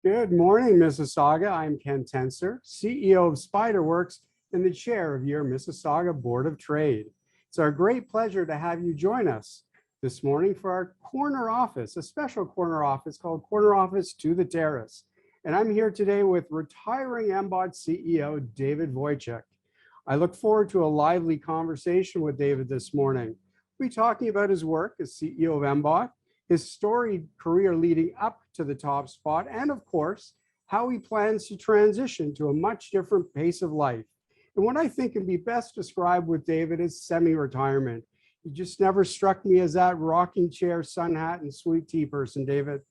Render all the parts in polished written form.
Good morning, Mississauga. I'm Ken Tencer, CEO of Spyder and the chair of your Mississauga Board of Trade. It's our great pleasure to have you join us this morning for our corner office, a special corner office called Corner Office to the Terrace. And I'm here today with retiring MBOT CEO, David Wojcik. I look forward to a lively conversation with David this morning. We'll be talking about his work as CEO of MBOT, his storied career leading up to the top spot, and of course, how he plans to transition to a much different pace of life. And what I think can be best described with David is semi-retirement. He just never struck me as that rocking chair, sun hat, and sweet tea person, David.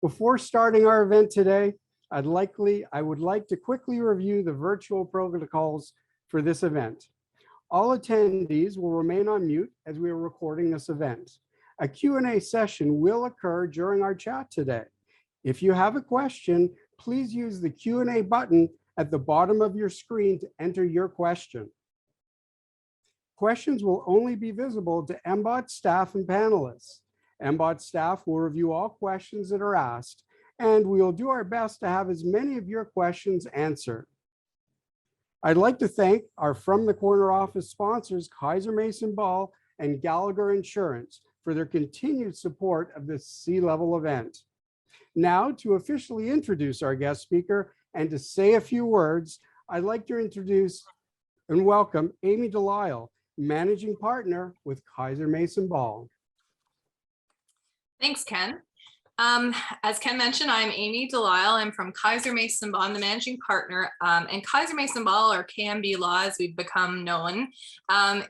Before starting our event today, I would like to quickly review the virtual protocols for this event. All attendees will remain on mute as we are recording this event. A Q&A session will occur during our chat today. If you have a question, please use the Q&A button at the bottom of your screen to enter your question. Questions will only be visible to MBOT staff and panelists. MBOT staff will review all questions that are asked, and we will do our best to have as many of your questions answered. I'd like to thank our From the Corner Office sponsors, Kaiser Mason Ball and Gallagher Insurance, for their continued support of this C-level event. Now, to officially introduce our guest speaker and to say a few words, I'd like to introduce and welcome Amy Delisle, Managing Partner with Kaiser Mason Ball. Thanks, Ken. As Ken mentioned, I'm Amy Delisle. I'm from Kaiser Mason Ball. I'm the managing partner. And Kaiser Mason Ball, or KMB Law as we've become known,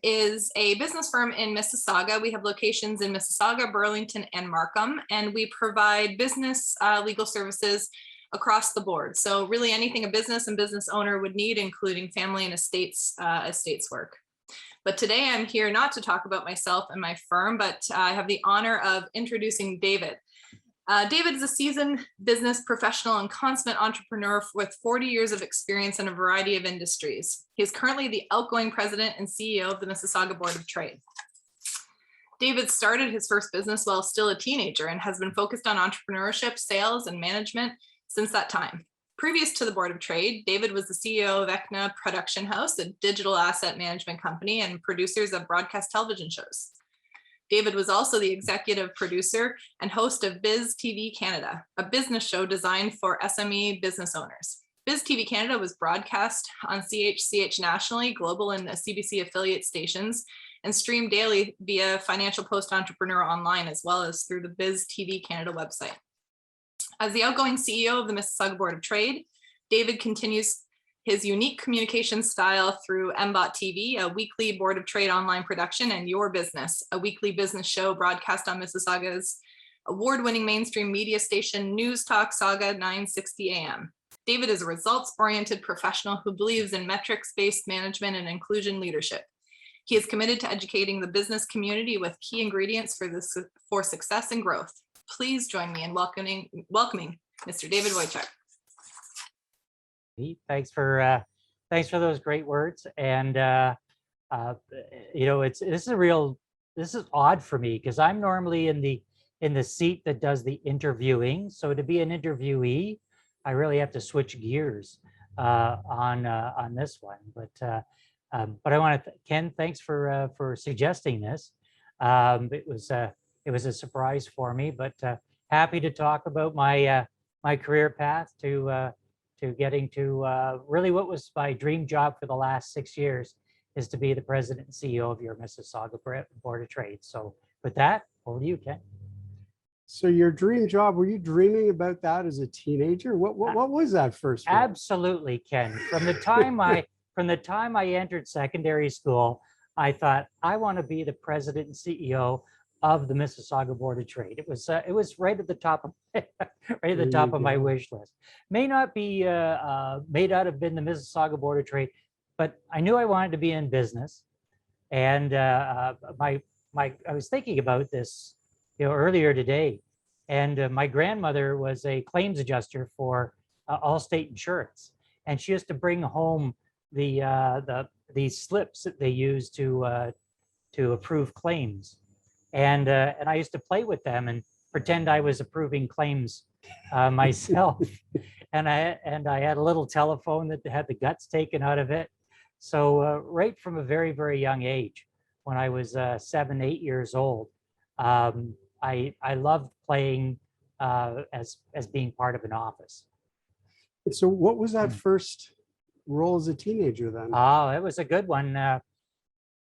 is a business firm in Mississauga. We have locations in Mississauga, Burlington, and Markham, and we provide business legal services across the board. So really anything a business and business owner would need, including family and estates work. But today I'm here not to talk about myself and my firm, but I have the honor of introducing David. David is a seasoned business professional and consummate entrepreneur with 40 years of experience in a variety of industries. He is currently the outgoing president and CEO of the Mississauga Board of Trade. David started his first business while still a teenager and has been focused on entrepreneurship, sales, and management since that time. Previous to the Board of Trade, David was the CEO of Ekna Production House, a digital asset management company and producers of broadcast television shows. David was also the executive producer and host of Biz TV Canada, a business show designed for SME business owners. Biz TV Canada was broadcast on CHCH nationally, global, and CBC affiliate stations, and streamed daily via Financial Post Entrepreneur online, as well as through the Biz TV Canada website. As the outgoing CEO of the Mississauga Board of Trade, David continues his unique communication style through MBOT TV, a weekly Board of Trade online production, and Your Business, a weekly business show broadcast on Mississauga's award-winning mainstream media station, News Talk Saga 960 AM. David is a results-oriented professional who believes in metrics-based management and inclusion leadership. He is committed to educating the business community with key ingredients for success and growth. Please join me in welcoming Mr. David Wojcik. Thanks for those great words. And you know, this is odd for me because I'm normally in the seat that does the interviewing. So to be an interviewee, I really have to switch gears on this one. But I want to Ken, thanks for suggesting this. It was a surprise for me, but happy to talk about my my career path to getting to really what was my dream job for the last 6 years, is to be the president and CEO of your Mississauga Board of Trade. So with that, over to you, Ken. So your dream job, were you dreaming about that as a teenager? What was that first job? Absolutely, Ken. From the time I entered secondary school, I thought I want to be the president and CEO of the Mississauga Board of Trade. It was right at the top of my wish list. May not have been the Mississauga Board of Trade, but I knew I wanted to be in business. And I was thinking about this, earlier today, and my grandmother was a claims adjuster for Allstate Insurance, and she used to bring home these slips that they use to approve claims. And I used to play with them and pretend I was approving claims myself. And I had a little telephone that had the guts taken out of it. So right from a very, very young age, when I was 7, 8 years old, I loved playing as being part of an office. So what was that first role as a teenager then? Oh, it was a good one.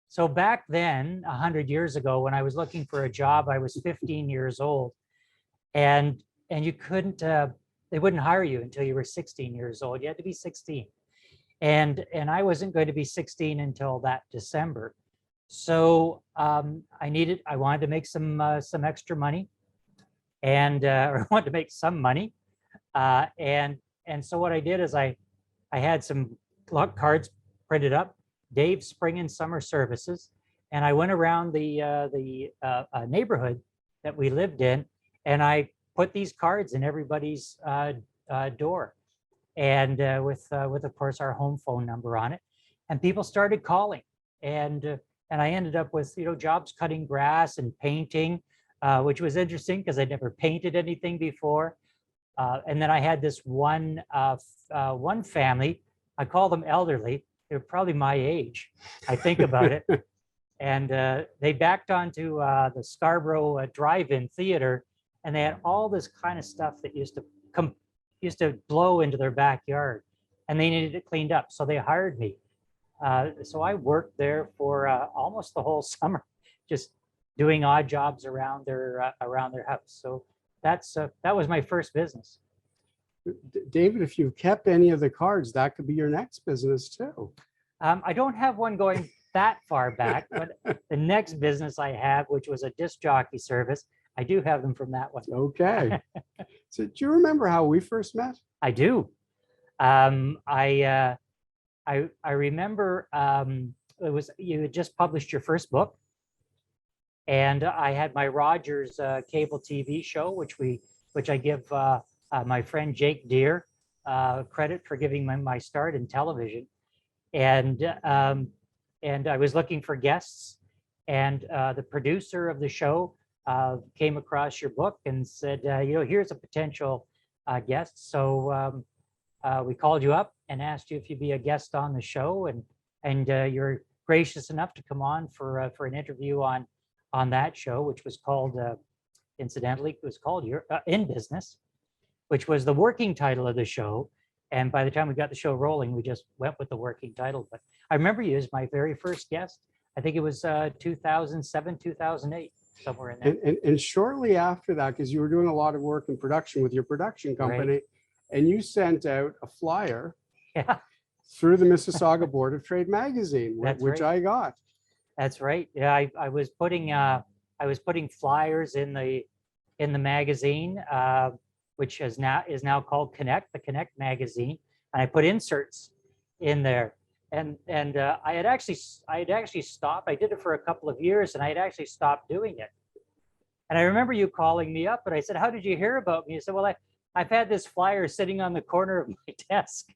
So back then, 100 years ago, when I was looking for a job, I was 15 years old, and you couldn't. They wouldn't hire you until you were 16 years old. You had to be 16, and I wasn't going to be 16 until that December. So I wanted to make some extra money, and or I wanted to make some money, and so what I did is I had some cards printed up, Dave Spring and Summer Services, and I went around the neighborhood that we lived in, and I put these cards in everybody's door, and with of course our home phone number on it, and people started calling, and I ended up with jobs cutting grass and painting, which was interesting because I'd never painted anything before, and then I had this one family. I call them elderly. They're probably my age. I think about it. And they backed onto the Scarborough Drive-In Theater, and they had all this kind of stuff that used to blow into their backyard, and they needed it cleaned up. So they hired me. So I worked there for almost the whole summer, just doing odd jobs around their house. So that was my first business. David, if you've kept any of the cards, that could be your next business too. I don't have one going that far back, but the next business I have, which was a disc jockey service, I do have them from that one. Okay. So do you remember how we first met? I do. I remember you had just published your first book, and I had my Rogers cable TV show, which I give my friend Jake Deere credit for giving me my start in television, and I was looking for guests, and the producer of the show came across your book and said, here's a potential guest. So we called you up and asked you if you'd be a guest on the show, and you're gracious enough to come on for an interview on that show, which was called, incidentally, it was called You're In Business, which was the working title of the show. And by the time we got the show rolling, we just went with the working title. But I remember you as my very first guest. I think it was 2007, 2008, somewhere in there. And shortly after that, because you were doing a lot of work in production with your production company, right, and you sent out a flyer through the Mississauga Board of Trade magazine, which I got. That's right. Yeah, I was putting flyers in the magazine, which is now called Connect, the Connect magazine, and I put inserts in there. And I had actually stopped. I did it for a couple of years, and I had actually stopped doing it. And I remember you calling me up, and I said, "How did you hear about me?" You said, "Well, I've had this flyer sitting on the corner of my desk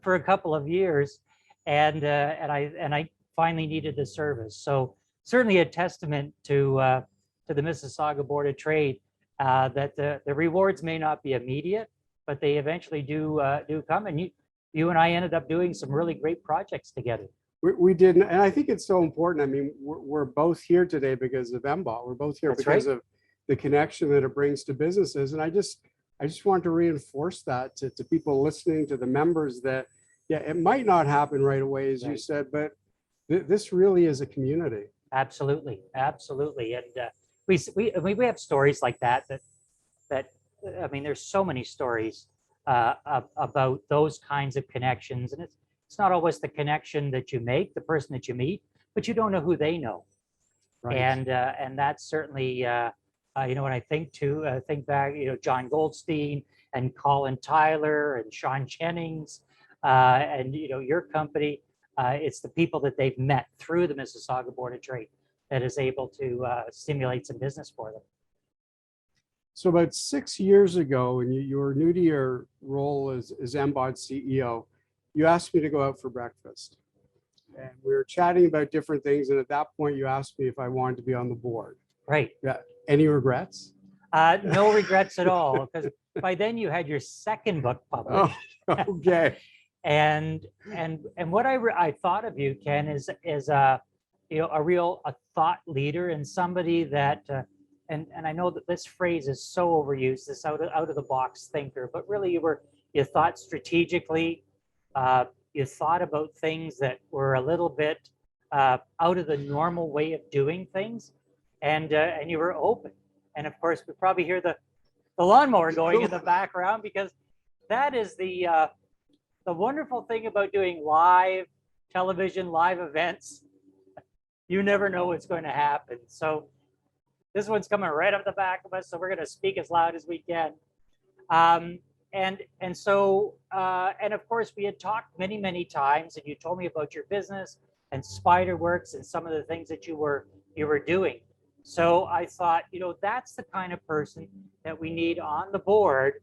for a couple of years, and I finally needed the service." So certainly a testament to the Mississauga Board of Trade, that the rewards may not be immediate, but they eventually do come. And you and I ended up doing some really great projects together. We did, and I think it's so important. I mean, we're both here today because of MBOT. We're both here because of the connection that it brings to businesses. And I just want to reinforce that to people listening, to the members, that it might not happen right away, as you said, but this really is a community. Absolutely, absolutely. And we have stories like that I mean, there's so many stories about those kinds of connections, and it's not always the connection that you make, the person that you meet, but you don't know who they know. Right. And that's certainly when I think back, John Goldstein and Colin Tyler and Sean Jennings, and your company, it's the people that they've met through the Mississauga Board of Trade that is able to stimulate some business for them. So about 6 years ago, and you were new to your role as MBOT CEO, you asked me to go out for breakfast. And we were chatting about different things. And at that point, you asked me if I wanted to be on the board. Right. Yeah. Any regrets? No regrets at all, because by then you had your second book published. Oh, okay. And what I thought of you, Ken, is a thought leader and somebody that and I know that this phrase is so overused, this out of the box thinker, but really you thought strategically, you thought about things that were a little bit out of the normal way of doing things, and you were open. And of course, we probably hear the lawnmower going in the background, because that is the wonderful thing about doing live television, live events. You never know what's going to happen. So this one's coming right up the back of us, so we're going to speak as loud as we can. And of course, we had talked many times, and you told me about your business and Spyder Works and some of the things that you were doing. So I thought, that's the kind of person that we need on the board,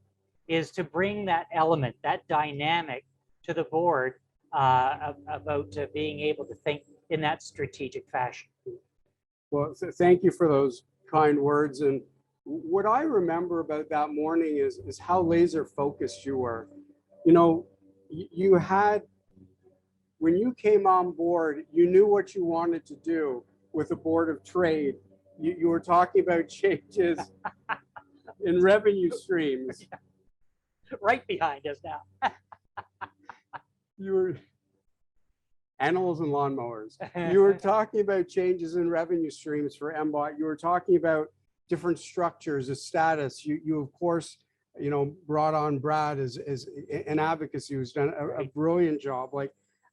is to bring that element, that dynamic to the board about being able to think in that strategic fashion. Well, thank you for those kind words. And what I remember about that morning is how laser focused you were. You had, when you came on board, you knew what you wanted to do with the Board of Trade. You were talking about changes in revenue streams. Right behind us now. You were animals and lawnmowers. You were talking about changes in revenue streams for MBOT. You were talking about different structures, a status. You of course, brought on Brad as an advocacy, who's done a brilliant job. Like,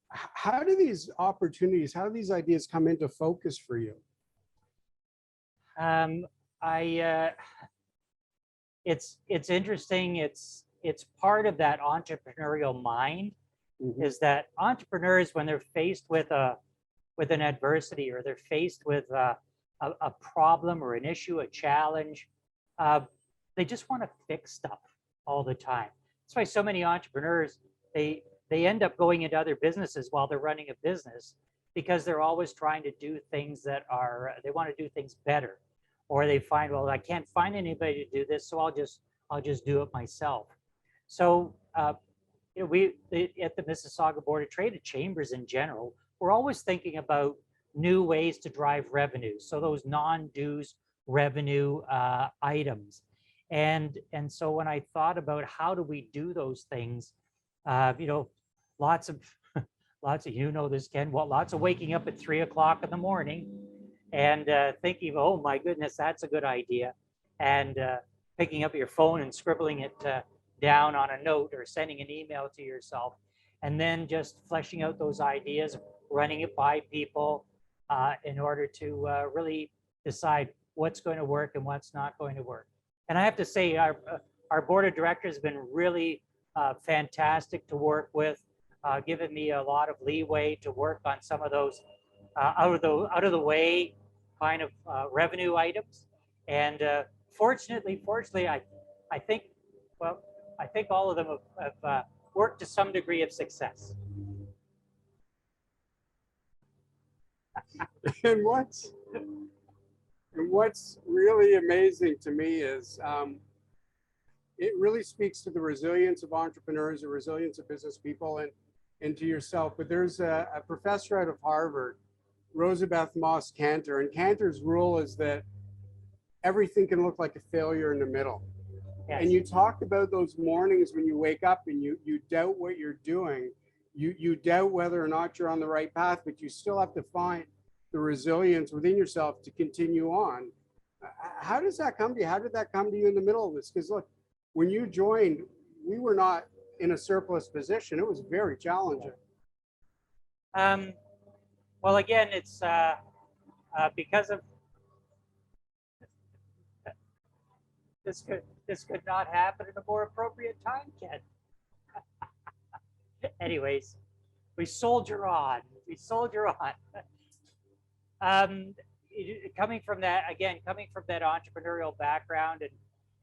how do these opportunities, how do these ideas come into focus for you? It's interesting. It's part of that entrepreneurial mind. Mm-hmm. Is that entrepreneurs, when they're faced with an adversity, or they're faced with a problem or an issue, a challenge, they just want to fix stuff all the time. That's why so many entrepreneurs, they end up going into other businesses while they're running a business, because they're always trying to do things they want to do things better, or they find, well, I can't find anybody to do this, so I'll just do it myself. So we at the Mississauga Board of Trade, at Chambers in general, we're always thinking about new ways to drive revenue. So those non-dues revenue items. And so when I thought about how do we do those things, lots of this, Ken, well, lots of waking up at 3 o'clock in the morning and thinking, oh my goodness, that's a good idea. And picking up your phone and scribbling it down on a note, or sending an email to yourself, and then just fleshing out those ideas, running it by people in order to really decide what's going to work and what's not going to work. And I have to say, our board of directors has been really fantastic to work with, given me a lot of leeway to work on some of those out of the way kind of revenue items. And fortunately, I think, well, I think all of them have worked to some degree of success. And what's really amazing to me is it really speaks to the resilience of entrepreneurs, the resilience of business people, and to yourself. But there's a professor out of Harvard, Rosabeth Moss Kanter, and Kanter's rule is that everything can look like a failure in the middle. Yes. And you talked about those mornings when you wake up and you doubt what you're doing. You doubt whether or not you're on the right path, but you still have to find the resilience within yourself to continue on. How does that come to you? How did that come to you in the middle of this? Because look, when you joined, we were not in a surplus position. It was very challenging. Well, again, it's because of this could not happen at a more appropriate time, Ken. Anyways, we soldier on. Coming from that entrepreneurial background,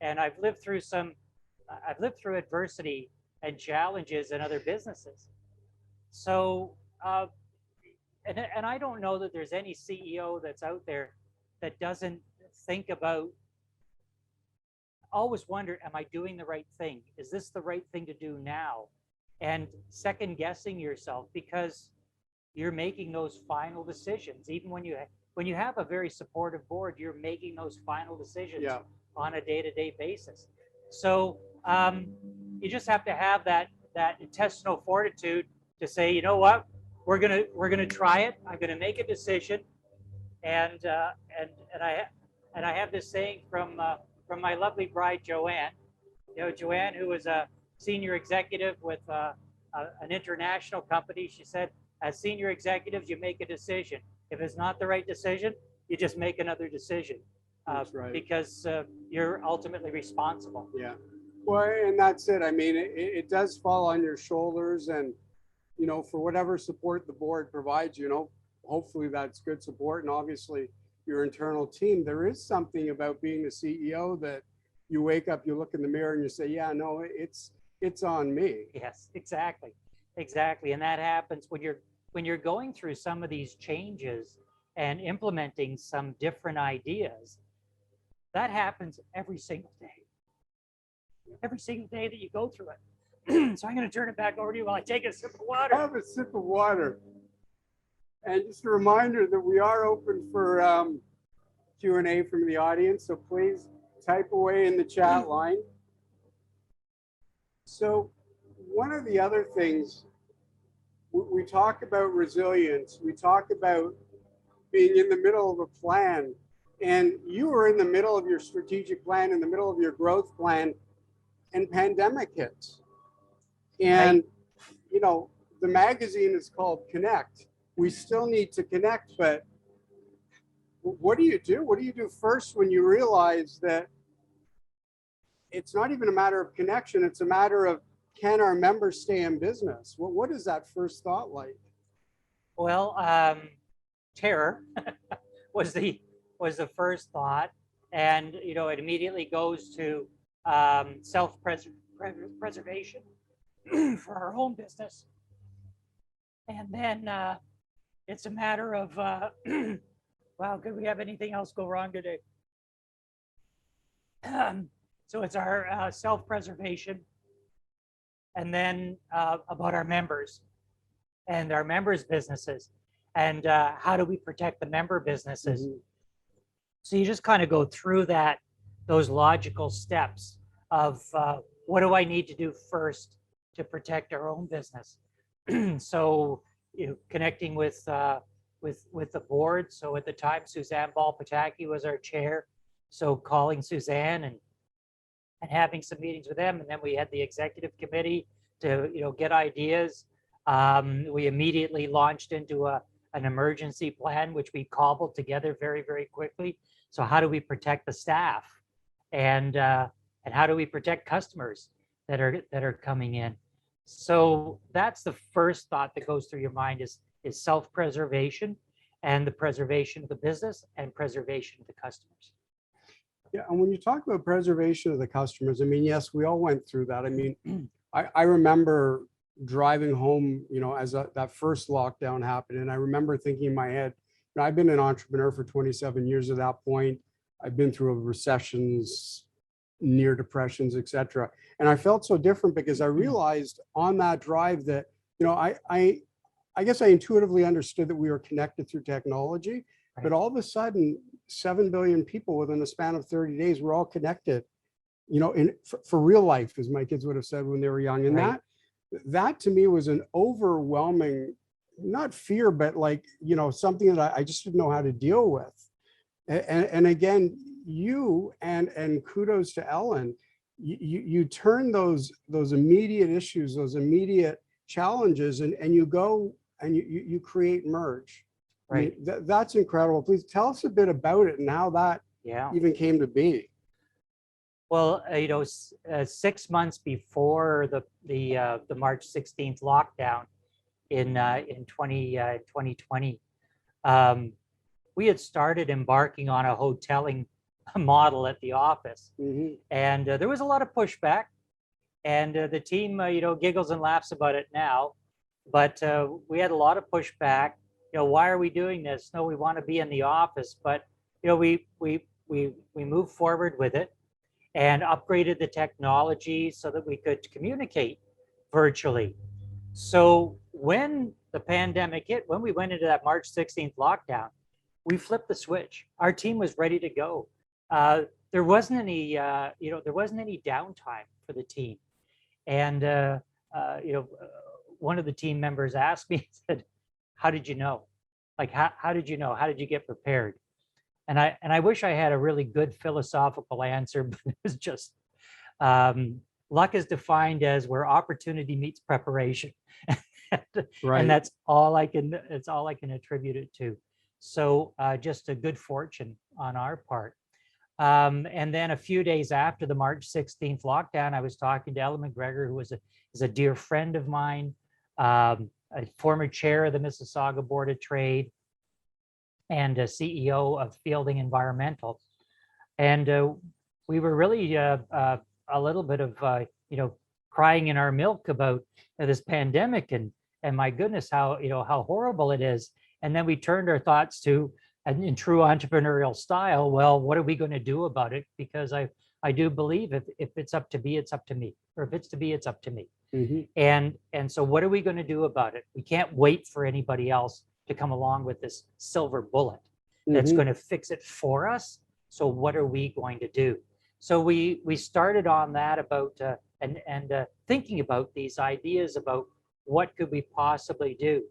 and I've lived through adversity and challenges in other businesses. So, and I don't know that there's any CEO that's out there that doesn't think about always wondered, am I doing the right thing? Is this the right thing to do now? And second guessing yourself, because you're making those final decisions. Even when you have a very supportive board, you're making those final decisions Yeah. on a day-to-day basis. So you just have to have that intestinal fortitude to say, you know what, we're gonna try it. I'm gonna make a decision, and I have this saying from my lovely bride Joanne. You know, Joanne, who was a senior executive with an international company. She said, as senior executives, you make a decision. If it's not the right decision, you just make another decision. That's right. Because you're ultimately responsible. Yeah. Well, and that's it. I mean, it does fall on your shoulders, and, you know, for whatever support the board provides, you know, hopefully that's good support. And obviously your internal team, there is something about being the CEO that you wake up, you look in the mirror and you say, yeah, no, it's on me. Yes, exactly. Exactly. And that happens when you're going through some of these changes and implementing some different ideas. That happens every single day. Every single day that you go through it. So I'm going to turn it back over to you while I take a sip of water. Have a sip of water. And just a reminder that we are open for Q&A from the audience. So please type away in the chat line. So one of the other things, we talk about resilience. We talk about being in the middle of a plan. And you were in the middle of your strategic plan, in the middle of your growth plan, and pandemic hits. And, you know, the magazine is called Connect. We still need to connect, but what do you do? What do you do first when you realize that it's not even a matter of connection, it's a matter of, can our members stay in business? What is that first thought like? Well, terror was the first thought, and you know, it immediately goes to self-preservation for our home business, and then it's a matter of wow, could we have anything else go wrong today? So it's our self-preservation, and then about our members and our members' businesses, and how do we protect the member businesses? Mm-hmm. So you just kind of go through those logical steps of what do I need to do first to protect our own business. So, you know, connecting with the board. So at the time, Suzanne Ball-Pataki was our chair. So calling Suzanne and having some meetings with them, and then we had the executive committee to, you know, get ideas. We immediately launched into an emergency plan, which we cobbled together very, very quickly. So how do we protect the staff, and how do we protect customers that are coming in? So that's the first thought that goes through your mind is self-preservation, and the preservation of the business and preservation of the customers. Yeah, and when you talk about preservation of the customers, I mean, yes, we all went through that. I mean, I remember driving home, you know, as that first lockdown happened, and I remember thinking in my head, you know, I've been an entrepreneur for 27 years at that point. I've been through recessions, near depressions, etc. And I felt so different because I realized on that drive that, you know, I guess I intuitively understood that we were connected through technology, right. But all of a sudden, 7 billion people within the span of 30 days, we're all connected, you know, for real life, as my kids would have said when they were young. And right. that to me was an overwhelming, not fear, but like, you know, something that I just didn't know how to deal with. And again, you and kudos to Ellen, you turn those immediate issues, those immediate challenges, and you go and you create Merge. Right. I mean, that's incredible. Please tell us a bit about it and how that even came to be. Well, you know, 6 months before the March 16th lockdown in 2020, we had started embarking on a hoteling model at the office, mm-hmm. and there was a lot of pushback, and the team, you know, giggles and laughs about it now, but we had a lot of pushback. You know, why are we doing this? No, we want to be in the office, but you know, we move forward with it. and upgraded the technology so that we could communicate virtually. So when the pandemic hit, when we went into that March 16th lockdown, we flipped the switch. Our team was ready to go. There wasn't any, there wasn't any downtime for the team. And, one of the team members asked me, said, how did you know? Like, how did you know? How did you get prepared? And I wish I had a really good philosophical answer, but it was just, luck is defined as where opportunity meets preparation. Right. And it's all I can attribute it to. So just a good fortune on our part. And then a few days after the March 16th lockdown, I was talking to Ellen McGregor, who is a dear friend of mine, a former chair of the Mississauga Board of Trade, and a CEO of Fielding Environmental. And we were really a little bit of, crying in our milk about this pandemic and my goodness, how horrible it is. And then we turned our thoughts to, and in true entrepreneurial style, well, what are we going to do about it? Because I do believe if it's up to be, it's up to me, or if it's to be, it's up to me. Mm-hmm. And so what are we going to do about it? We can't wait for anybody else to come along with this silver bullet that's going to fix it for us. So what are we going to do? So we started on that about thinking about these ideas about what could we possibly do.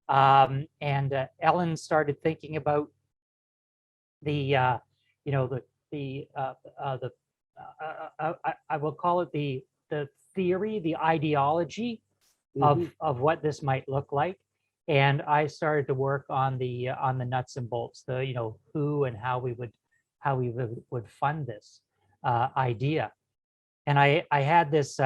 Ellen started thinking about I will call it the theory, the ideology of what this might look like. And I started to work on the nuts and bolts, the who and how we would fund this idea. And I had this.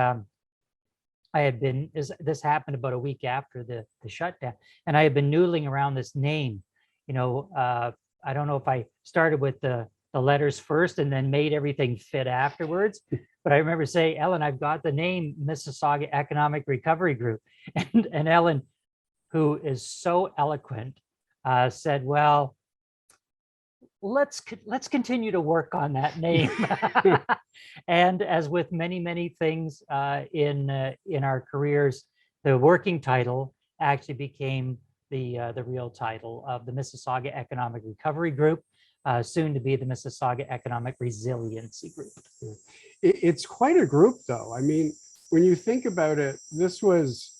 This happened about a week after the shutdown, and I had been noodling around this name. I don't know if I started with the letters first and then made everything fit afterwards. But I remember saying, Ellen, I've got the name Mississauga Economic Recovery Group, and Ellen, who is so eloquent, said, well, let's continue to work on that name. And as with many things in our careers, the working title actually became the real title of the Mississauga Economic Recovery Group, soon to be the Mississauga Economic Resiliency Group. It's quite a group, though. I mean, when you think about it, this was,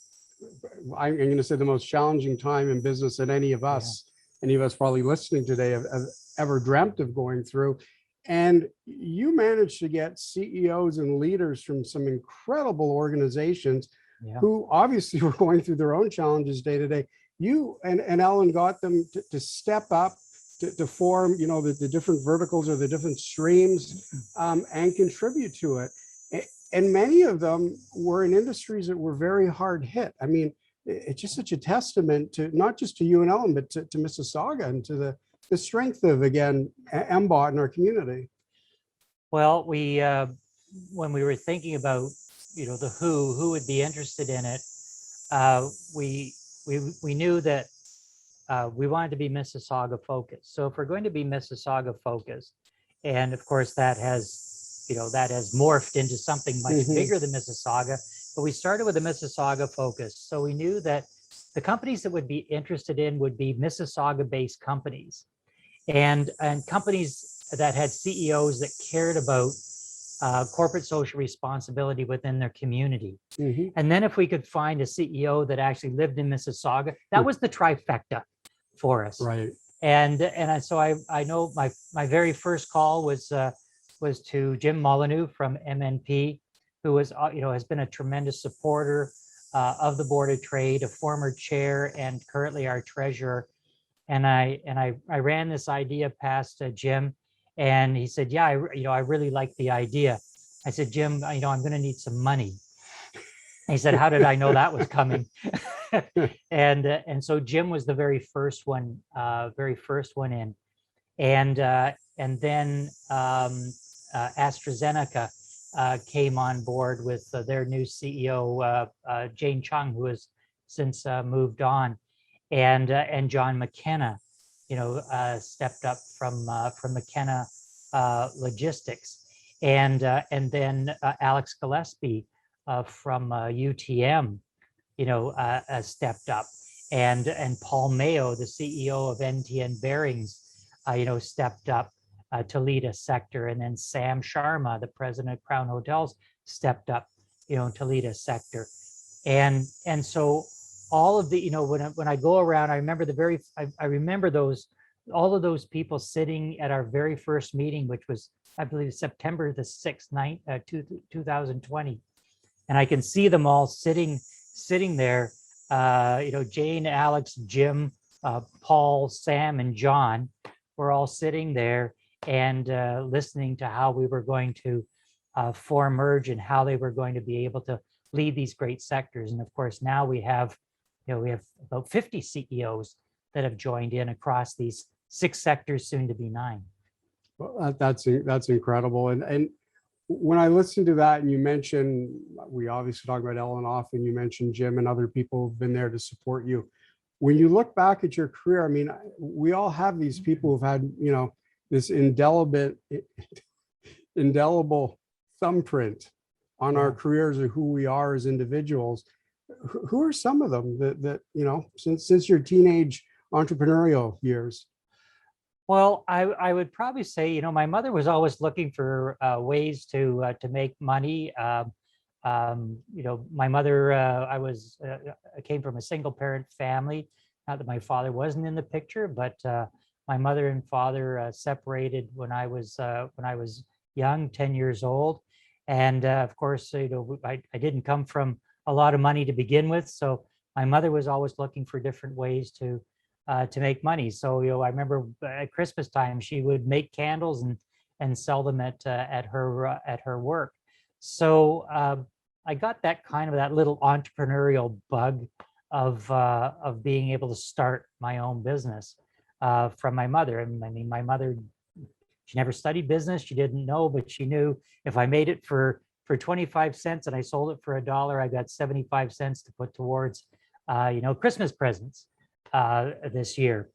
I'm going to say, the most challenging time in business that any of us probably listening today have ever dreamt of going through. And you managed to get CEOs and leaders from some incredible organizations who obviously were going through their own challenges day to day. You and Ellen got them to step up, to form, the different verticals or the different streams, and contribute to it. And many of them were in industries that were very hard hit. I mean, it's just such a testament to not just to you and Ellen, but to Mississauga and to the strength of, again, MBOT in our community. Well, when we were thinking about, the who would be interested in it, we knew that we wanted to be Mississauga focused. So if we're going to be Mississauga focused, and of course that has morphed into something much bigger than Mississauga, but we started with a Mississauga focus. So we knew that the companies that would be interested in would be Mississauga-based companies, and companies that had CEOs that cared about corporate social responsibility within their community. And then if we could find a CEO that actually lived in Mississauga, that was the trifecta for us. Right. And so I know my very first call was to Jim Molyneux from MNP, who was has been a tremendous supporter of the Board of Trade, a former chair and currently our treasurer. And I ran this idea past Jim, and he said, yeah, I really like the idea. I said, Jim, I'm going to need some money. And he said, how did I know that was coming? And so Jim was the very first one in. And then AstraZeneca came on board with their new CEO, Jane Chung, who has since moved on, and John McKenna, stepped up from McKenna Logistics. And then Alex Gillespie from UTM, stepped up, and Paul Mayo, the CEO of NTN Bearings, stepped up to lead a sector, and then Sam Sharma, the president of Crown Hotels, stepped up, to lead a sector, and so all of the, when I go around, I remember I remember all of those people sitting at our very first meeting, which was, I believe, September the 6th, 2020. And I can see them all sitting there, Jane, Alex, Jim, Paul, Sam, and John were all sitting there and listening to how we were going to form merge and how they were going to be able to lead these great sectors. And of course, now we have about 50 CEOs that have joined in across these 6 sectors, soon to be 9. Well, that's incredible. And when I listened to that, and you mentioned, we obviously talked about Ellen often, you mentioned Jim and other people who've been there to support you. When you look back at your career, I mean, we all have these people who've had, this indelible thumbprint on our careers or who we are as individuals. Who are some of them that since your teenage entrepreneurial years? Well, I would probably say, my mother was always looking for ways to make money. My mother, I came from a single parent family. Not that my father wasn't in the picture, but my mother and father separated when I was young, 10 years old. And of course, I didn't come from a lot of money to begin with. So my mother was always looking for different ways to make money. So, I remember at Christmas time, she would make candles and sell them at her work. So I got that little entrepreneurial bug of being able to start my own business from my mother. I mean, my mother, she never studied business. She didn't know, but she knew if I made it for 25 cents and I sold it for $1, I got 75 cents to put towards, Christmas presents this year.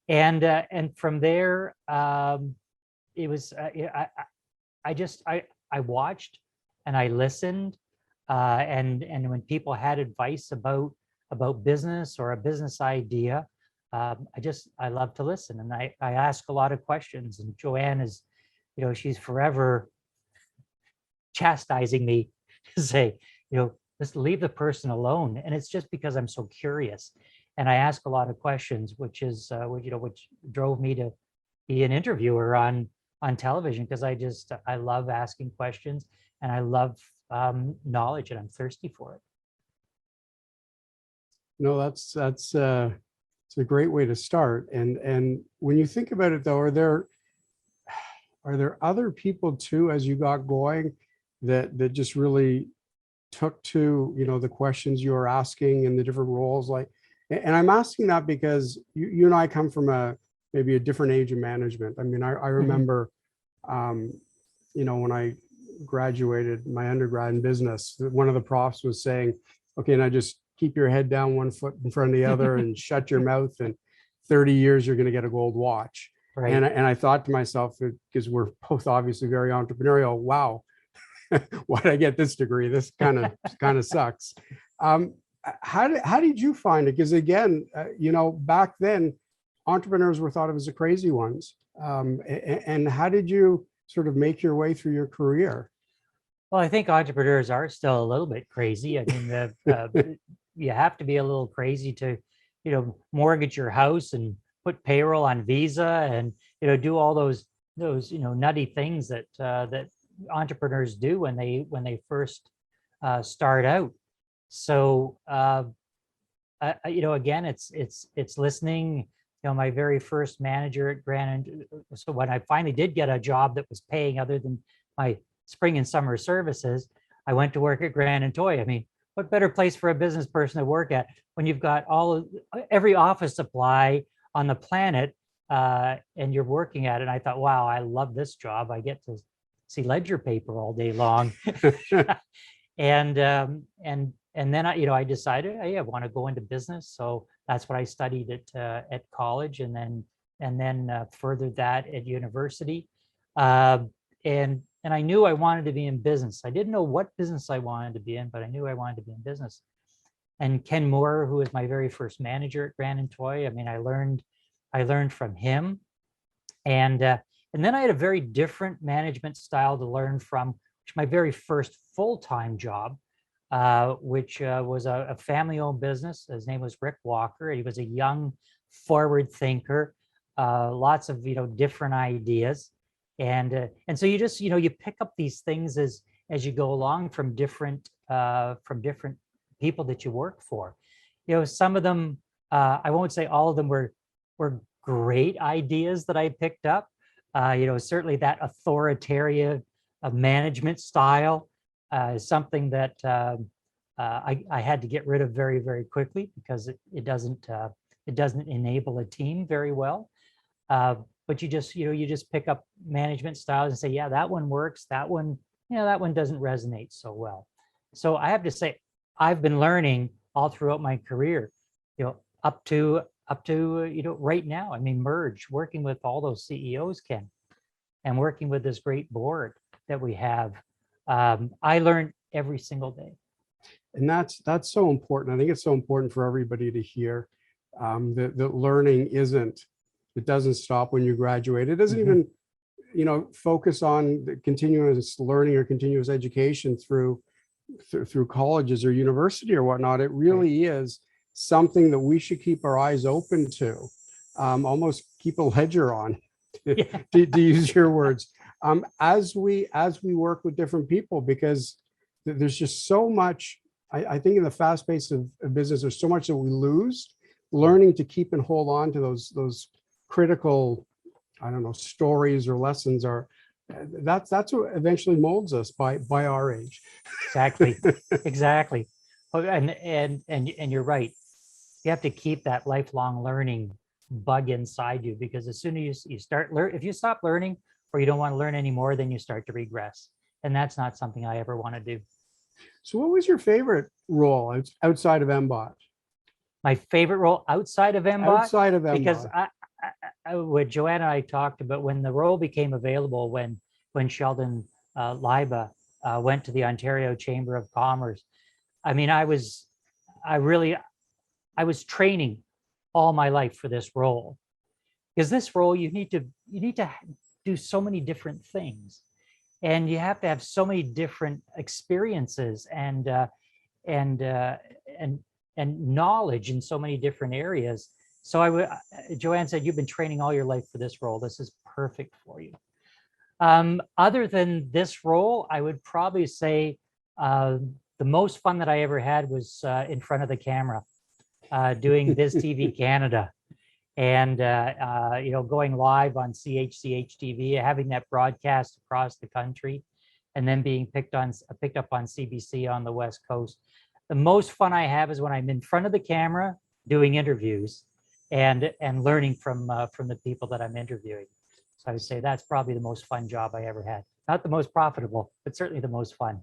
And from there, it was, I watched and I listened, and when people had advice about business or a business idea, I love to listen, and I ask a lot of questions. And Joanne is, she's forever chastising me to say, just leave the person alone. And it's just because I'm so curious, and I ask a lot of questions, which drove me to be an interviewer on television, because I love asking questions, and I love knowledge, and I'm thirsty for it. No, that's it's a great way to start. And when you think about it, though, are there other people too, as you got going, that just really took to the questions you were asking and the different roles? Like, and I'm asking that because you and I come from maybe a different age of management. I mean, I remember, when I graduated my undergrad in business, one of the profs was saying, okay, now just keep your head down, one foot in front of the other, and shut your mouth. And 30 years, you're going to get a gold watch. Right. And I thought to myself, because we're both obviously very entrepreneurial, wow, why did I get this degree? This kind of sucks. How did you find it? Because again, back then, entrepreneurs were thought of as the crazy ones. And how did you sort of make your way through your career? Well, I think entrepreneurs are still a little bit crazy. I mean, you have to be a little crazy to, mortgage your house and put payroll on Visa and, do all those nutty things that entrepreneurs do when they first start out. So, again, it's listening. My very first manager at Grand. So when I finally did get a job that was paying other than my spring and summer services, I went to work at Grand and Toy. I mean, what better place for a business person to work at when you've got every office supply on the planet, and you're working at it? And I thought, wow, I love this job. I get to see ledger paper all day long. And then I decided I want to go into business. So that's what I studied at college, and then furthered that at university. And I knew I wanted to be in business. I didn't know what business I wanted to be in, but I knew I wanted to be in business. And Ken Moore, who was my very first manager at Grand and Toy, I mean, I learned from him. And then I had a very different management style to learn from, which my very first full-time job, which was a family-owned business. His name was Rick Walker. He was a young, forward thinker, lots of different ideas, and so you just you pick up these things as you go along from different people that you work for. Some of them, I won't say all of them were great ideas that I picked up. Certainly that authoritarian management style is something that I had to get rid of very, very quickly, because it doesn't enable a team very well. But you just pick up management styles and say, yeah, that one works. That one, that one doesn't resonate so well. So I have to say, I've been learning all throughout my career, up to right now. I mean, working with all those CEOs, Ken, and working with this great board that we have. I learn every single day. And that's so important. I think it's so important for everybody to hear that learning it doesn't stop when you graduate. It doesn't even, focus on the continuous learning or continuous education through colleges or university or whatnot. It really is something that we should keep our eyes open to, almost keep a ledger on, to use your words, as we work with different people, because there's just so much. I think in the fast pace of business, there's so much that we lose. Learning to keep and hold on to those critical, stories or lessons that's what eventually molds us by our age. Exactly. And you're right. You have to keep that lifelong learning bug inside you, because as soon as you start if you stop learning, or you don't want to learn anymore, then you start to regress. And that's not something I ever want to do. So what was your favorite role outside of MBOT? My favorite role outside of MBOT? Outside of MBOT. Because what Joanna and I talked about, when the role became available, when Sheldon Liba went to the Ontario Chamber of Commerce, I mean, I was training all my life for this role, because this role, you need to do so many different things, and you have to have so many different experiences and knowledge in so many different areas. So Joanne said, you've been training all your life for this role. This is perfect for you. Other than this role, I would probably say the most fun that I ever had was in front of the camera, doing Viz TV Canada, and going live on CHCH TV, having that broadcast across the country, and then being picked up on CBC on the West Coast. The most fun I have is when I'm in front of the camera doing interviews and learning from the people that I'm interviewing. So I would say that's probably the most fun job I ever had. Not the most profitable, but certainly the most fun.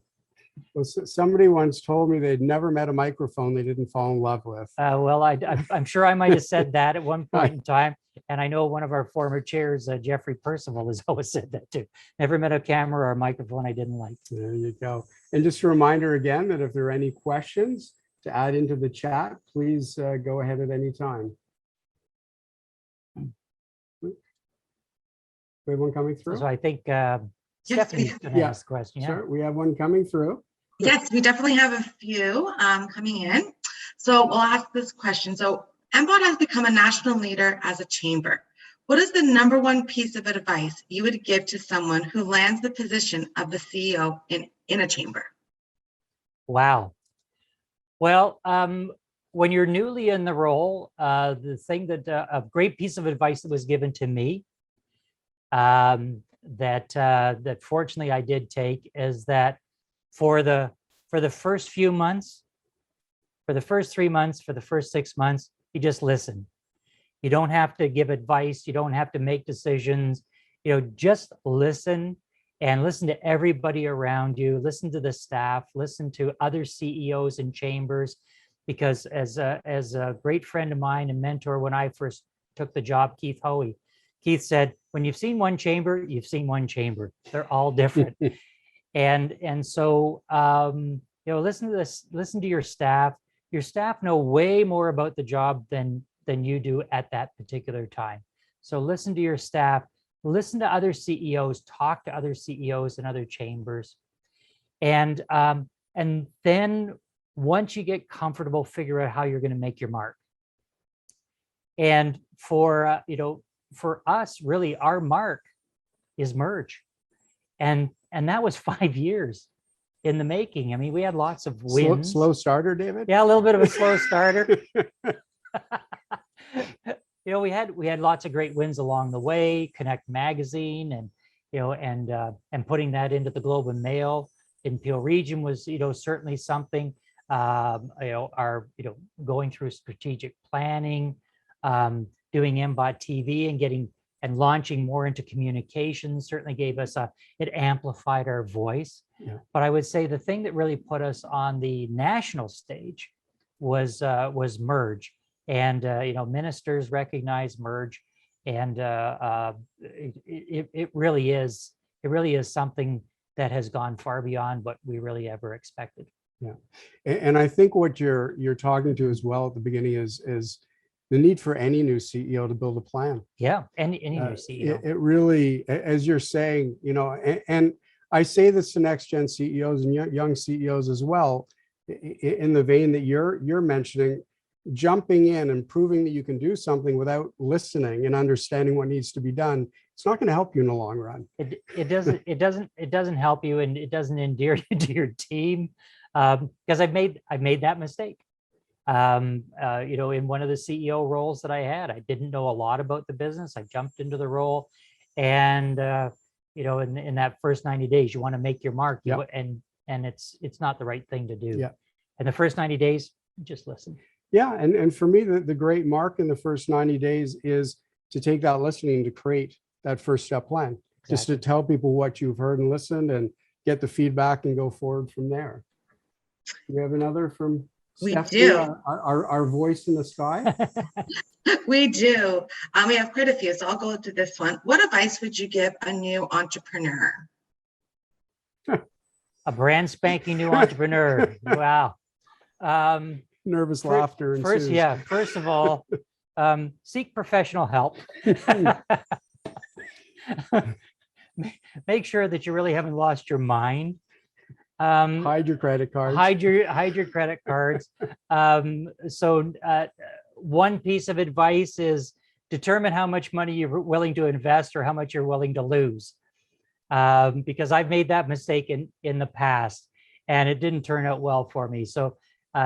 Well, somebody once told me they'd never met a microphone they didn't fall in love with. Well, I'm sure I might have said that at one point in time. And I know one of our former chairs, Jeffrey Percival, has always said that too. Never met a camera or a microphone I didn't like. There you go. And just a reminder again that if there are any questions to add into the chat, please go ahead at any time. We have one coming through. So I think Stephanie's going to ask the question. Yeah. Sure, we have one coming through. Yes, we definitely have a few coming in. So we'll ask this question. So MBOT has become a national leader as a chamber. What is the #1 piece of advice you would give to someone who lands the position of the CEO in a chamber? Wow. Well, when you're newly in the role, the thing that a great piece of advice that was given to me that fortunately I did take is that for the first few months, for the first 3 months, for the first 6 months, you just listen. You don't have to give advice. You don't have to make decisions. Just listen, and listen to everybody around you. Listen to the staff. Listen to other CEOs and chambers, because as a great friend of mine and mentor when I first took the job, Keith Hoey, Keith said, when you've seen one chamber, you've seen one chamber. They're all different. And so, listen to this, listen to your staff. Your staff know way more about the job than you do at that particular time. So listen to your staff, listen to other CEOs, talk to other CEOs in other chambers. And then once you get comfortable, figure out how you're going to make your mark. And for us, really, our mark is merge. And that was 5 years in the making. I mean, we had lots of wins. Slow starter, David? Yeah, a little bit of a slow starter. We had lots of great wins along the way. Connect Magazine, and putting that into the Globe and Mail in Peel Region was certainly something. Going through strategic planning, doing MBOT TV and launching more into communications certainly gave us it amplified our voice. Yeah. But I would say the thing that really put us on the national stage was merge. And ministers recognize merge, and it really is something that has gone far beyond what we really ever expected. Yeah, and I think what you're talking to as well at the beginning is the need for any new CEO to build a plan. Yeah, any new CEO. It really, as you're saying, and I say this to next gen CEOs and young CEOs as well, in the vein that you're mentioning. Jumping in and proving that you can do something without listening and understanding what needs to be done, it's not going to help you in the long run. It doesn't help you, and it doesn't endear you to your team, because I've made that mistake. In one of the CEO roles that I had, I didn't know a lot about the business. I jumped into the role, and in that first 90 days, you want to make your mark. Yep. And it's not the right thing to do. Yeah. In the first 90 days, just listen. Yeah, and for me, the great mark in the first 90 days is to take that listening to create that first step plan. Exactly. Just to tell people what you've heard and listened and get the feedback and go forward from there. Do we have another from We Stephanie, do. Our voice in the sky? We do. We have quite a few, so I'll go to this one. What advice would you give a new entrepreneur? A brand spanking new entrepreneur. Wow. Nervous laughter ensues. First of all, seek professional help. Make sure that you really haven't lost your mind. Hide your credit cards. Hide your credit cards. One piece of advice is determine how much money you're willing to invest or how much you're willing to lose. Because I've made that mistake in the past, and it didn't turn out well for me. So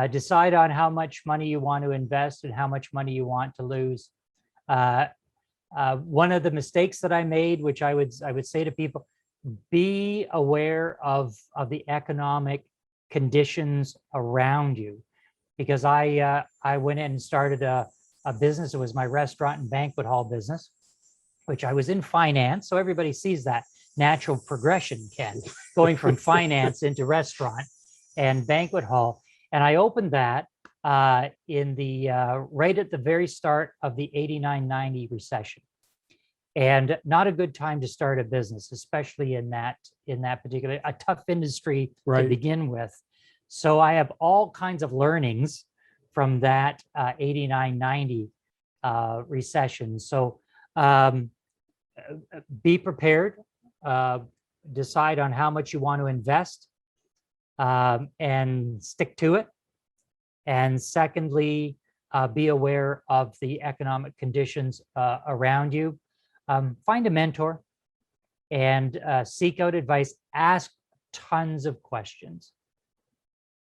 decide on how much money you want to invest and how much money you want to lose. One of the mistakes that I made, which I would say to people, be aware of the economic conditions around you. Because I went in and started a business. It was my restaurant and banquet hall business, which I was in finance. So everybody sees that natural progression, Ken, going from finance into restaurant and banquet hall. And I opened that in the right at the very start of the 89-90 recession. And not a good time to start a business, especially in that particular, a tough industry to begin with. So I have all kinds of learnings from that 89-90 recession. So be prepared, decide on how much you want to invest, and stick to it. And secondly, be aware of the economic conditions around you. Find a mentor and seek out advice. Ask tons of questions.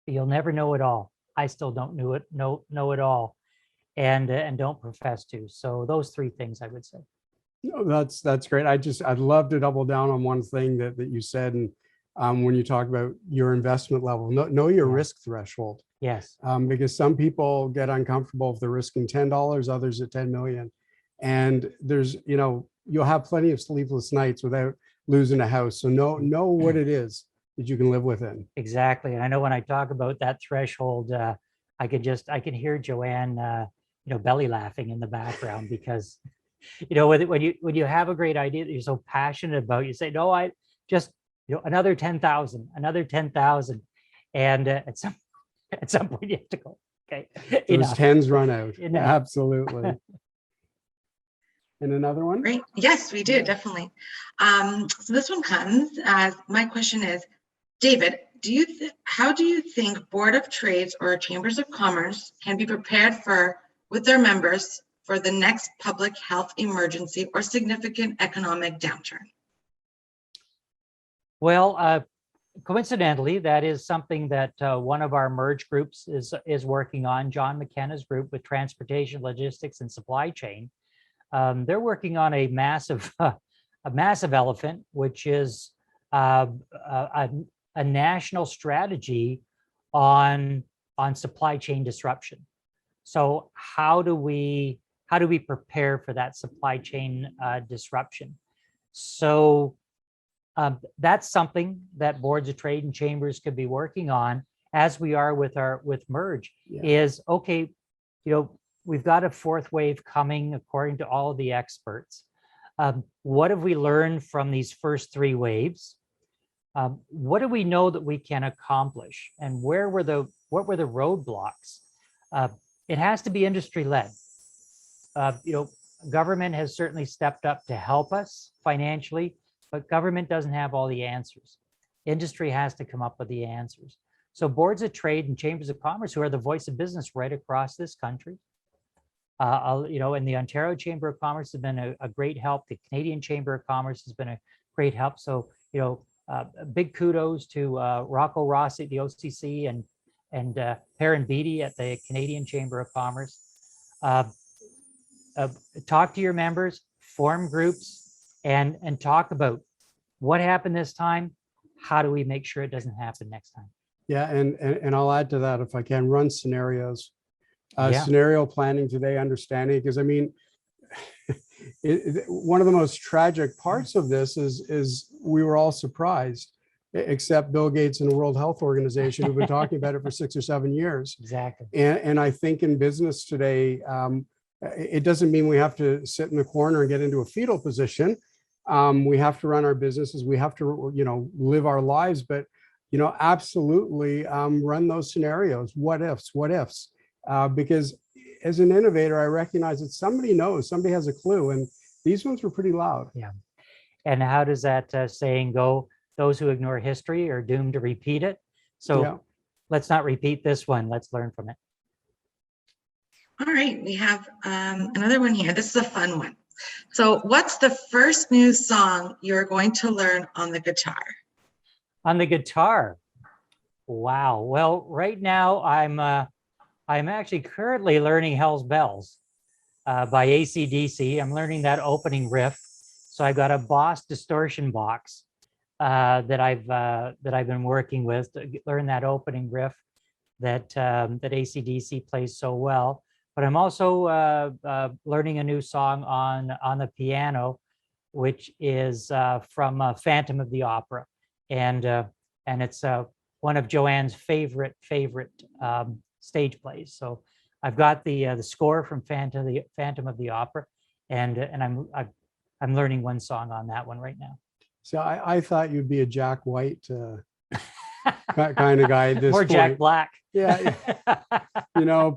You'll never know it all. I still don't know it all, and don't profess to. So those three things I would say. No, that's great. I'd love to double down on one thing that you said, and when you talk about your investment level, know your risk threshold. Yes. Because some people get uncomfortable if they're risking $10, others at 10 million, and there's you'll have plenty of sleepless nights without losing a house. So know what it is that you can live within. Exactly. And I know when I talk about that threshold, I can hear Joanne, belly laughing in the background, because when you have a great idea that you're so passionate about, you say, no, I just, another 10,000, another 10,000. And at some point you have to go, okay. Those enough. tens run out. Enough. Absolutely. And another one? Great. Yes, we do, definitely. So this one comes as, my question is, David, how do you think Board of Trades or Chambers of Commerce can be prepared with their members for the next public health emergency or significant economic downturn? Well, coincidentally, that is something that one of our merge groups is working on, John McKenna's group with transportation, logistics, and supply chain. They're working on a massive elephant, which is a national strategy on supply chain disruption. So how do we prepare for that supply chain disruption? So that's something that boards of trade and chambers could be working on, as we are with merge. Yeah. Is okay, we've got a fourth wave coming according to all of the experts. What have we learned from these first three waves? What do we know that we can accomplish, and what were the roadblocks? It has to be industry led. Government has certainly stepped up to help us financially, but government doesn't have all the answers. Industry has to come up with the answers. So boards of trade and chambers of commerce, who are the voice of business right across this country, and the Ontario Chamber of Commerce has been a great help. The Canadian Chamber of Commerce has been a great help. So, big kudos to Rocco Rossi at the OCC and Perrin Beatty at the Canadian Chamber of Commerce. Talk to your members, form groups, and talk about what happened this time. How do we make sure it doesn't happen next time? Yeah, and I'll add to that, if I can, run scenarios. Yeah. Scenario planning today, understanding, because I mean, one of the most tragic parts of this is we were all surprised, except Bill Gates and the World Health Organization, who've been talking about it for 6 or 7 years. Exactly. And I think in business today, it doesn't mean we have to sit in the corner and get into a fetal position. We have to run our businesses. We have to, live our lives, but, absolutely run those scenarios. What ifs? Because as an innovator, I recognize that somebody knows, somebody has a clue, and these ones were pretty loud. Yeah. And how does that saying go? Those who ignore history are doomed to repeat it. So Yeah. Let's not repeat this one. Let's learn from it. All right, we have another one here. This is a fun one. So what's the first new song you're going to learn on the guitar? On the guitar. Wow. Well, right now I'm actually currently learning Hell's Bells by AC/DC. I'm learning that opening riff. So I've got a Boss distortion box that I've been working with to learn that opening riff that AC/DC plays so well. But I'm also learning a new song on the piano, which is from Phantom of the Opera, and it's one of Joanne's favorite stage plays. So I've got the score from Phantom of the Opera, and I'm learning one song on that one right now. So I thought you'd be a Jack White kind of guy at this More point. Jack Black. Yeah.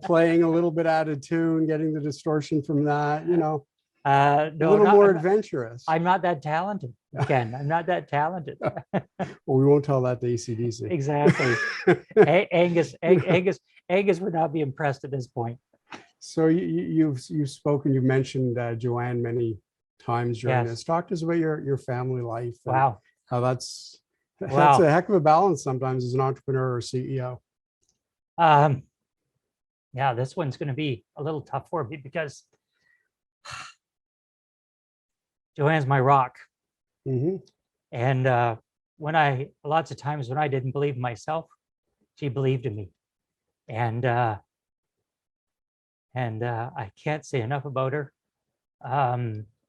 Playing a little bit out of tune, getting the distortion from that, No, a little more adventurous. I'm not that talented, Ken. I'm not that talented. Well, we won't tell that to AC/DC. Exactly. Angus would not be impressed at this point. So you've spoken, you've mentioned Joanne many times during this. Talk to us about your family life. And Wow. how that's a heck of a balance sometimes as an entrepreneur or CEO. Yeah, this one's going to be a little tough for me because Joanne's my rock. Mm-hmm. And lots of times when I didn't believe in myself, she believed in me. And I can't say enough about her.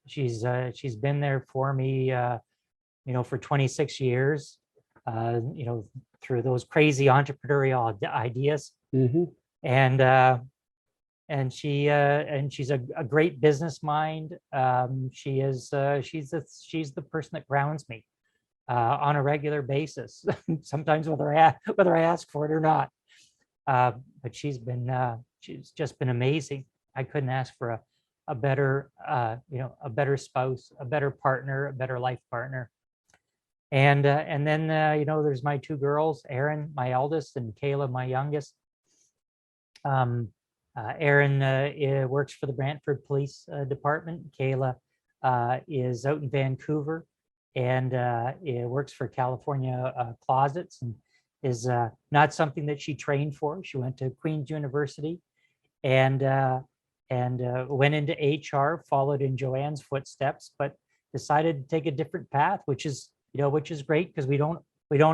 She's been there for me, for 26 years, through those crazy entrepreneurial ideas. Mm-hmm. And she's a great business mind. She's the person that grounds me on a regular basis, sometimes whether I ask for it or not. But she's just been amazing. I couldn't ask for a better a better spouse, a better partner, a better life partner. And then there's my two girls, Erin, my eldest, and Kayla, my youngest. Erin works for the Brantford Police Department. Kayla is out in Vancouver and works for California Closets, and is not something that she trained for. She went to Queen's University and went into HR, followed in Joanne's footsteps, but decided to take a different path, which is great, because we don't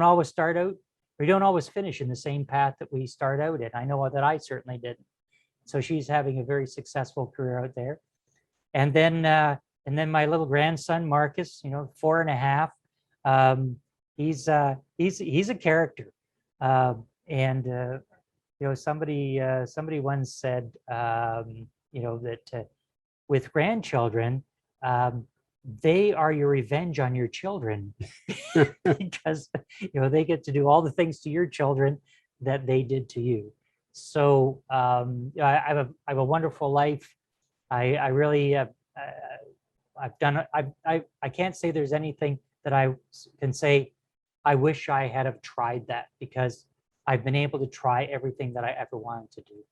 always start out, we don't always finish in the same path that we start out in. I know that I certainly didn't. So she's having a very successful career out there. And then my little grandson, Marcus, 4.5. He's a character. Somebody once said, that with grandchildren, they are your revenge on your children, because they get to do all the things to your children that they did to you. So I have a wonderful life. I really I've done. I can't say there's anything that I can say I wish I had have tried that, because I've been able to try everything that I ever wanted to do.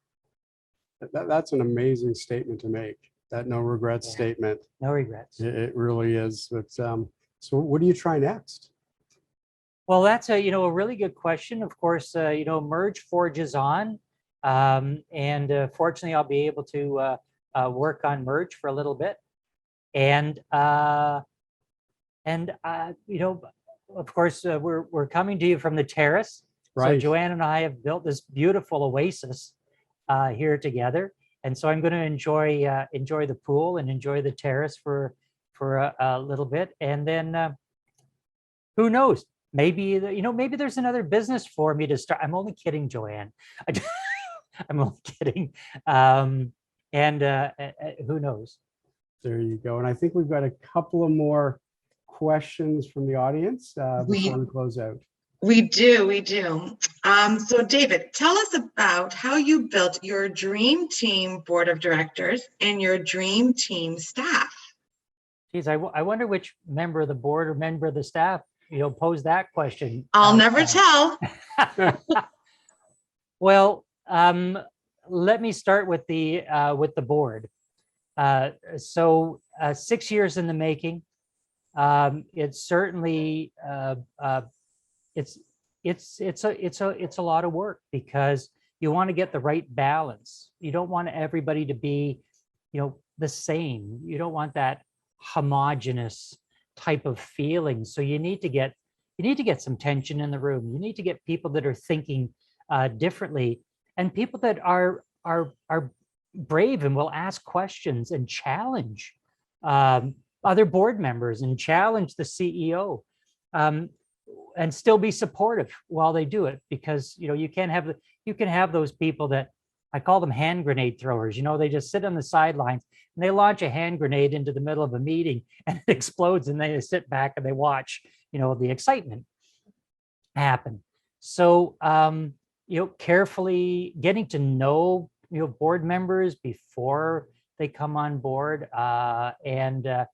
That's an amazing statement to make. That no regrets statement. No regrets. It really is. But so what do you try next? Well, that's a really good question. Of course, Merge forges on, and fortunately, I'll be able to work on Merge for a little bit, and of course, we're coming to you from the Terrace. Right. So Joanne and I have built this beautiful oasis here together, and so I'm going to enjoy the pool and enjoy the Terrace for a little bit, and then who knows? Maybe maybe there's another business for me to start. I'm only kidding, Joanne. I'm only kidding. And who knows? There you go. And I think we've got a couple of more questions from the audience before we close out. We do. So David, tell us about how you built your dream team board of directors and your dream team staff. Geez, I wonder which member of the board or member of the staff pose that question. I'll never tell. Well, let me start with the board. So 6 years in the making. It's certainly it's a lot of work, because you want to get the right balance. You don't want everybody to be the same. You don't want that homogenous type of feeling. So you need to get some tension in the room. You need to get people that are thinking differently, and people that are brave and will ask questions and challenge other board members and challenge the CEO, and still be supportive while they do it, because you can have those people that I call them hand grenade throwers. They just sit on the sidelines and they launch a hand grenade into the middle of a meeting and it explodes, and they sit back and they watch the excitement happen. So carefully getting to know board members before they come on board, and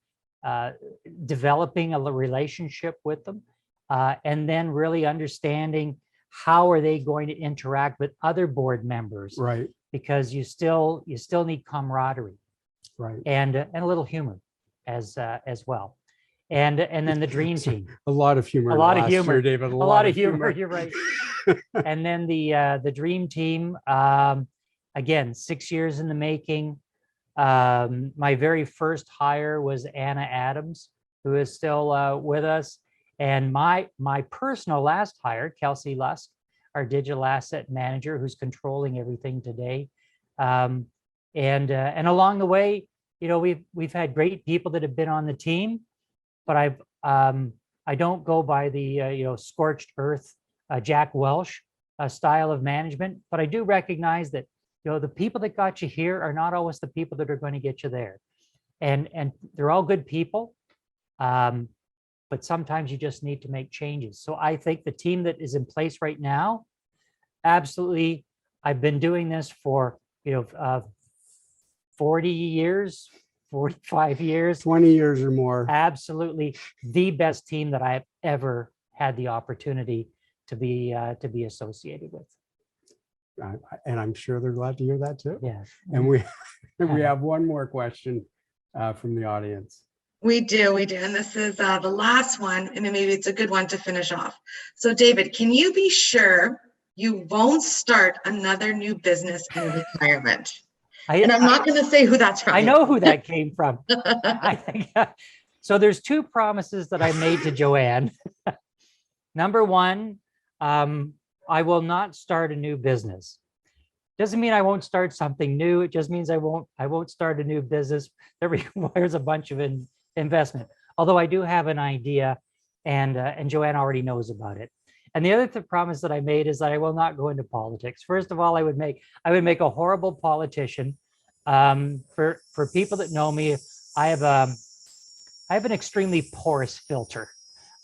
developing a relationship with them, and then really understanding how are they going to interact with other board members, right? Because you still need camaraderie, right, and a little humor as well, and then the dream team. A lot of humor. A lot of humor, David. A lot of humor. You're right. And then the dream team. Again, 6 years in the making. My very first hire was Anna Adams, who is still with us. And my personal last hire, Kelsey Lusk, our digital asset manager, who's controlling everything today. And along the way, we've had great people that have been on the team, but I don't go by the scorched earth Jack Welch style of management, but I do recognize that the people that got you here are not always the people that are going to get you there. And they're all good people. But sometimes you just need to make changes. So I think the team that is in place right now, absolutely, I've been doing this for, 40 years, 45 years, 20 years or more. absolutely the best team that I've ever had the opportunity to be associated with. And I'm sure they're glad to hear that too. Yeah. And we have one more question from the audience. We do. And this is the last one, and maybe it's a good one to finish off. So David, can you be sure you won't start another new business in retirement? And I'm not going to say who that's from. I know who that came from. I think so. There's two promises that I made to Joanne. Number one, I will not start a new business. Doesn't mean I won't start something new. It just means I won't start a new business that requires a bunch of investment. Although I do have an idea, and Joanne already knows about it. And the other promise that I made is that I will not go into politics. First of all, I would make a horrible politician. For people that know me, I have an extremely porous filter,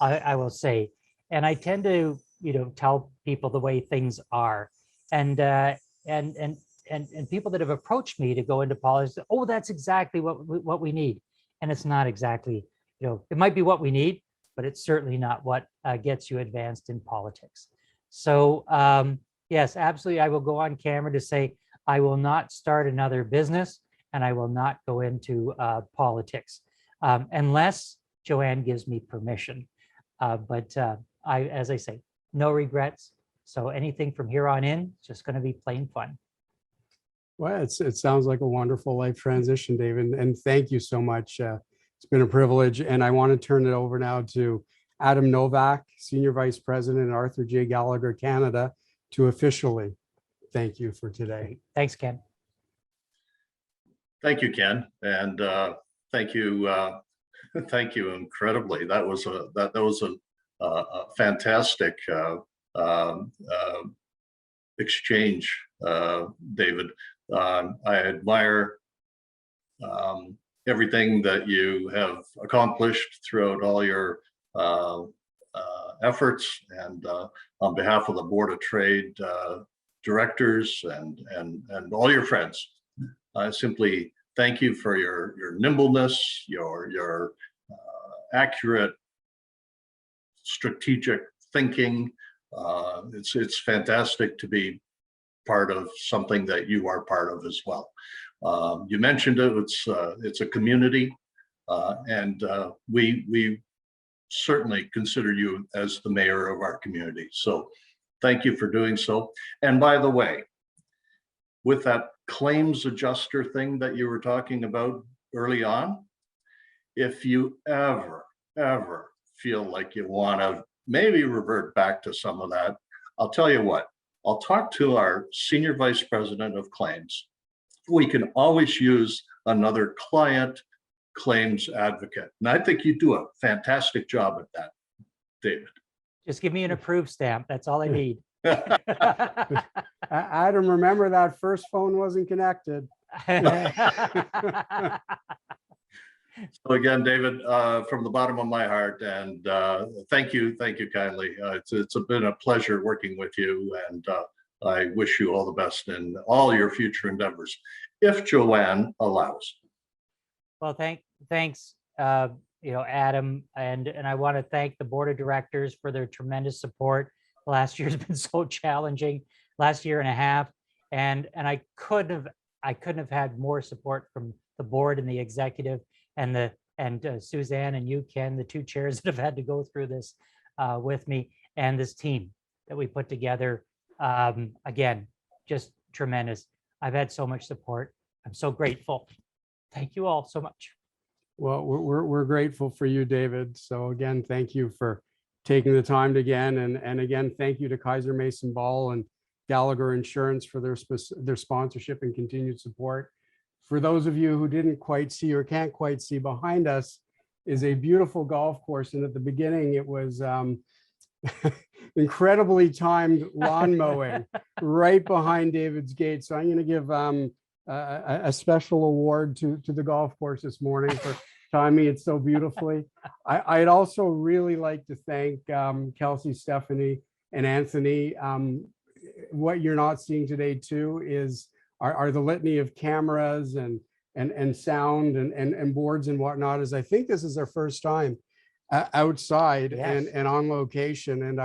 I will say, and I tend to tell people the way things are, and people that have approached me to go into politics, oh, that's exactly what we need, and it's not exactly, it might be what we need, but it's certainly not what gets you advanced in politics. So yes, absolutely, I will go on camera to say I will not start another business, and I will not go into politics unless Joanne gives me permission. But as I say, no regrets. So anything from here on in, it's just going to be plain fun. Well, it sounds like a wonderful life transition, David, and thank you so much. It's been a privilege, and I want to turn it over now to Adam Novak, Senior Vice President at Arthur J. Gallagher Canada, to officially thank you for today. Thanks, Ken. Thank you, Ken, and thank you incredibly. That was a fantastic exchange, David. I admire everything that you have accomplished throughout all your efforts, and on behalf of the Board of Trade directors and all your friends, I simply thank you for your nimbleness, your accurate, strategic thinking. It's fantastic to be part of something that you are part of as well. You mentioned it. It's a community, and we certainly consider you as the mayor of our community. So thank you for doing so. And by the way, with that claims adjuster thing that you were talking about early on, if you ever feel like you want to maybe revert back to some of that, I'll tell you what, I'll talk to our Senior Vice President of Claims. We can always use another client claims advocate. And I think you do a fantastic job at that, David. Just give me an approved stamp. That's all I need. Adam, remember that first phone wasn't connected. So again, David, from the bottom of my heart, and thank you kindly. It's been a pleasure working with you, and I wish you all the best in all your future endeavors, if Joanne allows. Well, thanks, Adam, and I want to thank the board of directors for their tremendous support. Last year's been so challenging, last year and a half, and I couldn't have had more support from the board and the executive and Suzanne and you, Ken, the two chairs that have had to go through this with me, and this team that we put together. Again, just tremendous. I've had so much support. I'm so grateful. Thank you all so much. Well, we're grateful for you, David. So again, thank you for taking the time again, and again, thank you to Kaiser Mason Ball and Gallagher Insurance for their sponsorship and continued support. For those of you who didn't quite see or can't quite see, behind us is a beautiful golf course, and at the beginning it was incredibly timed lawn mowing right behind David's gate. So I'm going to give a special award to the golf course this morning for timing it so beautifully. I'd also really like to thank Kelsey, Stephanie, and Anthony. What you're not seeing today too are the litany of cameras and sound and boards and whatnot, as I think this is our first time outside Yes. and on location. And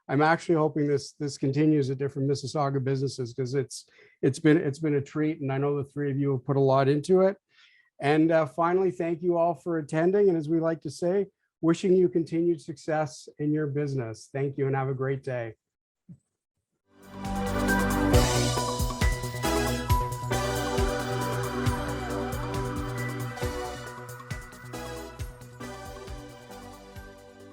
I'm actually hoping this continues at different Mississauga businesses, because it's been a treat, and I know the three of you have put a lot into it. And finally, thank you all for attending. And as we like to say, wishing you continued success in your business. Thank you and have a great day.